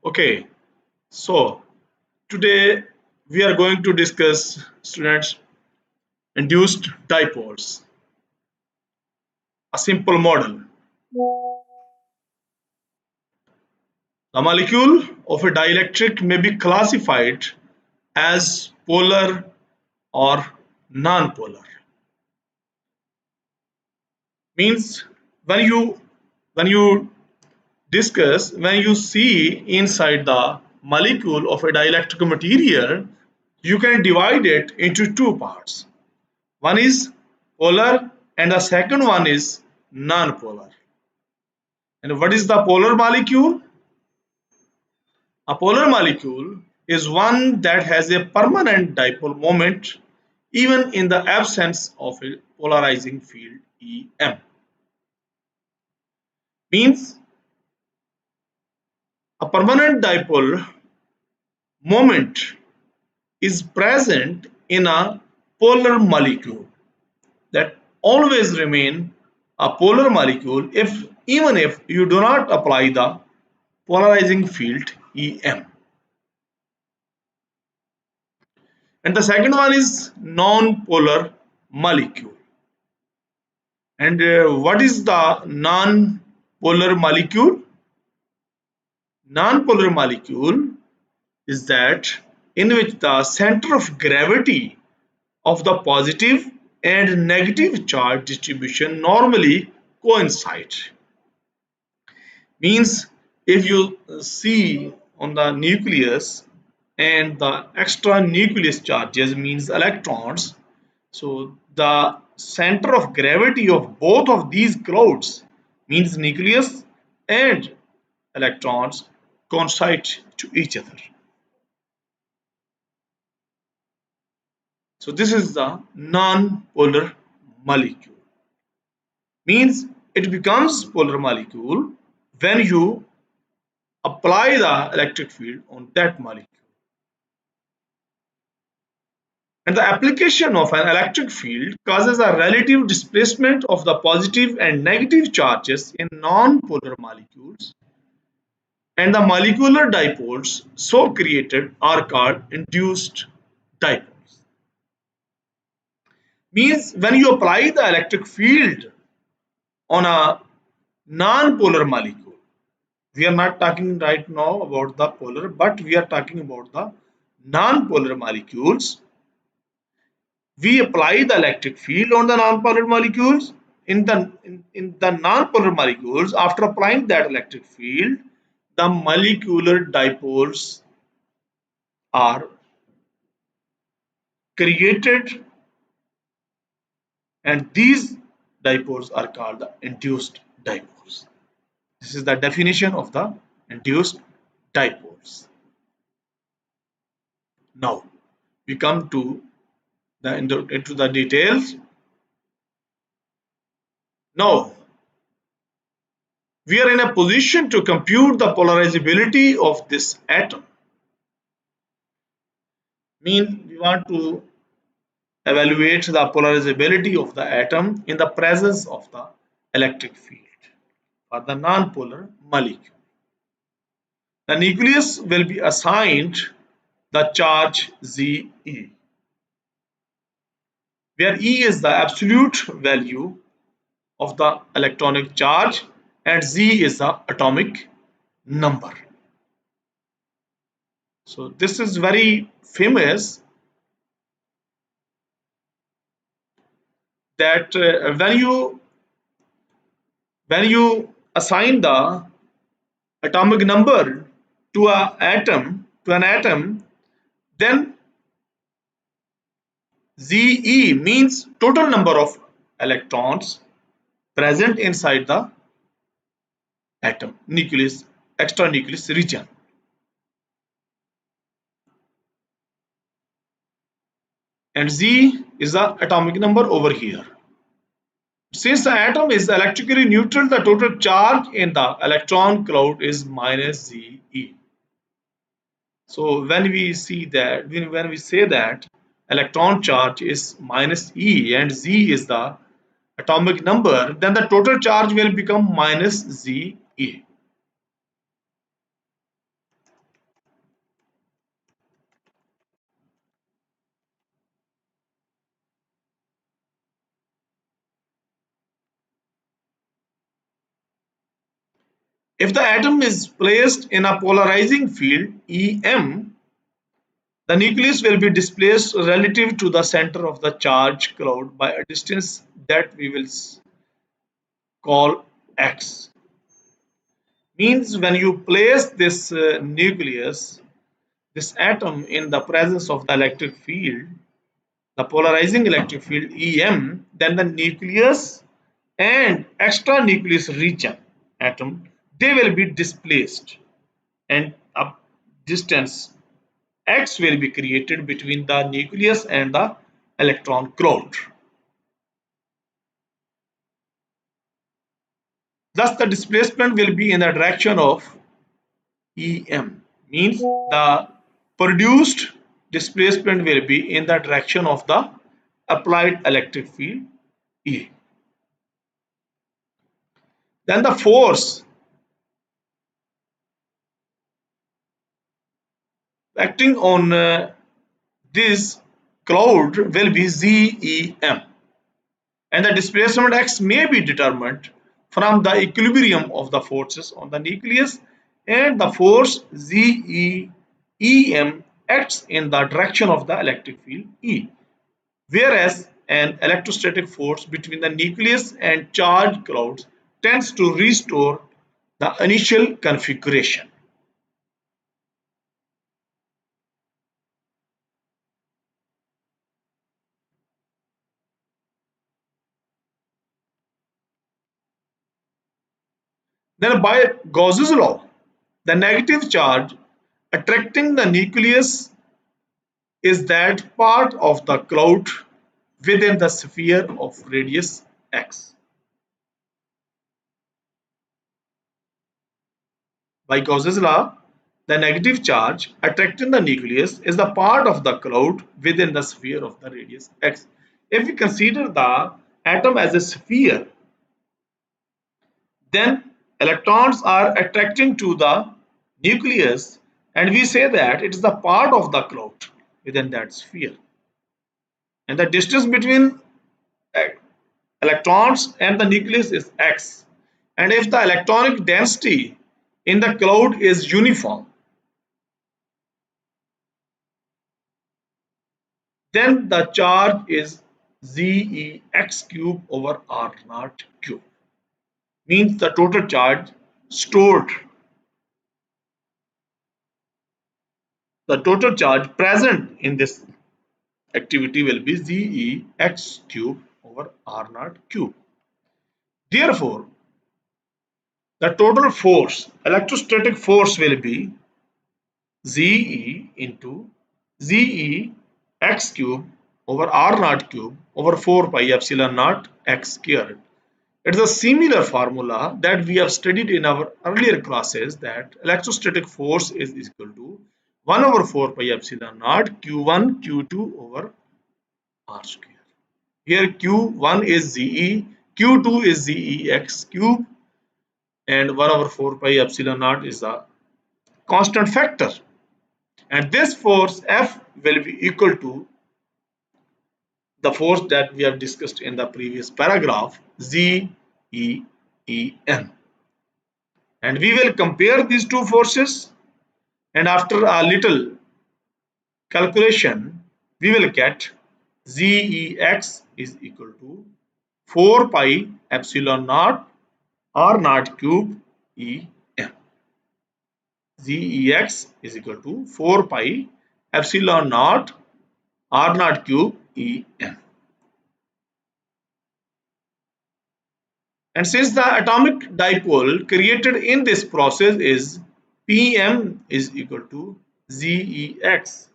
Okay, so today we are going to discuss, students, induced dipoles, a simple model. The molecule of a dielectric may be classified as polar or non-polar. Means when you when you when you see inside the molecule of a dielectric material, you can divide it into two parts. One is polar and the second one is non-polar. And what is the polar molecule? A polar molecule is one that has a permanent dipole moment even in the absence of a polarizing field EM. Means a permanent dipole moment is present in a polar molecule that always remain a polar molecule even if you do not apply the polarizing field EM. And the second one is non-polar molecule. And what is the non-polar molecule? Non-polar molecule is that in which the center of gravity of the positive and negative charge distribution normally coincide. Means if you see on the nucleus and the extra nucleus charges means electrons, so the center of gravity of both of these clouds means nucleus and electrons coincide to each other. So this is the non-polar molecule. Means it becomes polar molecule when you apply the electric field on that molecule. And the application of an electric field causes a relative displacement of the positive and negative charges in non-polar molecules, and the molecular dipoles so created are called induced dipoles. Means when you apply the electric field on a non-polar molecule, we are not talking right now about the polar, but we are talking about the non-polar molecules. We apply the electric field on the non-polar molecules. In the non-polar molecules, after applying that electric field, the molecular dipoles are created, and these dipoles are called the induced dipoles. This is the definition of the induced dipoles. Now we come to into the details. Now we are in a position to compute the polarizability of this atom. Mean we want to evaluate the polarizability of the atom in the presence of the electric field for the non-polar molecule. The nucleus will be assigned the charge Ze, where E is the absolute value of the electronic charge and Z is the atomic number. So this is very famous that when you assign the atomic number to an atom, then Ze means total number of electrons present inside the atom nucleus, extra nucleus region. And Z is the atomic number over here. Since the atom is electrically neutral, the total charge in the electron cloud is minus Ze. So when we see that, when we say that electron charge is minus E and Z is the atomic number, then the total charge will become minus Ze. If the atom is placed in a polarizing field EM, the nucleus will be displaced relative to the center of the charge cloud by a distance that we will call x. Means when you place this nucleus, this atom in the presence of the electric field, the polarizing electric field EM, then the nucleus and extra nucleus region atom, they will be displaced and a distance x will be created between the nucleus and the electron cloud. Thus the displacement will be in the direction of EM, means the produced displacement will be in the direction of the applied electric field E. Then the force acting on this cloud will be ZEM, and the displacement x may be determined from the equilibrium of the forces on the nucleus, and the force ZEM acts in the direction of the electric field E, whereas an electrostatic force between the nucleus and charged clouds tends to restore the initial configuration. Then by Gauss's law, the negative charge attracting the nucleus is that part of the cloud within the sphere of radius x. By Gauss's law, the negative charge attracting the nucleus is the part of the cloud within the sphere of the radius x. If we consider the atom as a sphere, then electrons are attracting to the nucleus, and we say that it is the part of the cloud within that sphere. And the distance between electrons and the nucleus is x. And if the electronic density in the cloud is uniform, then the charge is Zex cube over R naught cube. Means the total charge stored, the total charge present in this activity will be Zex cube over R naught cube. Therefore, the total force, electrostatic force will be Ze into Ze x cube over R naught cube over 4 pi epsilon naught x squared. It is a similar formula that we have studied in our earlier classes, that electrostatic force is equal to 1 over 4 pi epsilon naught q1 q2 over r square. Here q1 is Ze, q2 is Zex cube, and 1 over 4 pi epsilon naught is a constant factor. And this force F will be equal to the force that we have discussed in the previous paragraph, ZEEM. And we will compare these two forces, and after a little calculation, we will get Zex is equal to 4 pi epsilon naught R naught cube EM. Zex is equal to 4 pi epsilon naught R naught cube EM. And since the atomic dipole created in this process is Pm is equal to Zex,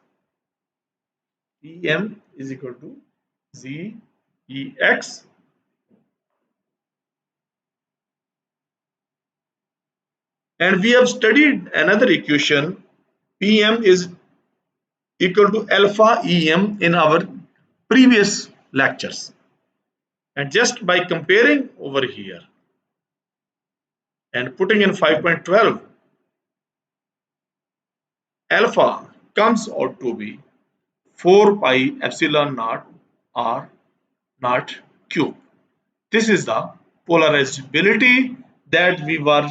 Pm is equal to Zex, and we have studied another equation, Pm is equal to alpha Em, in our previous lectures. And just by comparing over here and putting in 5.12, alpha comes out to be 4 pi epsilon naught R naught cube. This is the polarizability that we were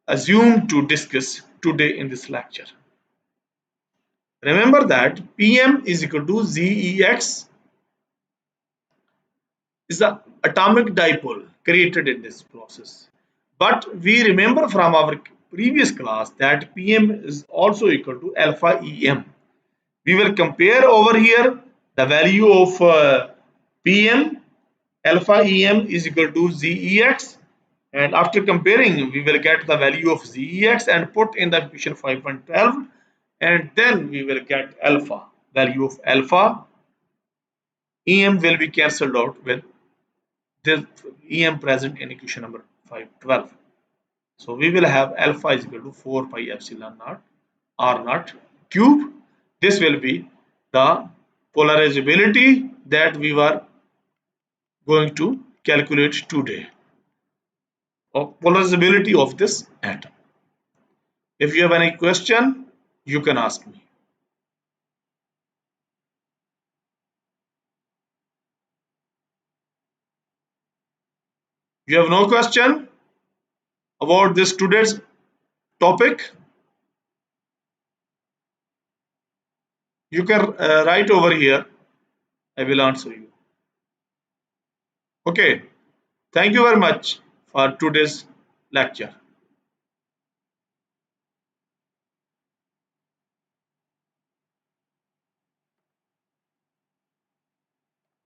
assumed to discuss today in this lecture. Remember that Pm is equal to Zex is the atomic dipole created in this process. But we remember from our previous class that Pm is also equal to alpha Em. We will compare over here the value of Pm alpha Em is equal to Zex, and after comparing we will get the value of Zex and put in the equation 5.12, and then we will get alpha value of alpha Em will be cancelled out with the Em present in equation number 512. So we will have alpha is equal to 4 pi epsilon naught r naught cube. This will be the polarizability that we were going to calculate today, or polarizability of this atom. If you have any question, you can ask me. You have no question about this today's topic? You can write over here. I will answer you. Okay. Thank you very much for today's lecture.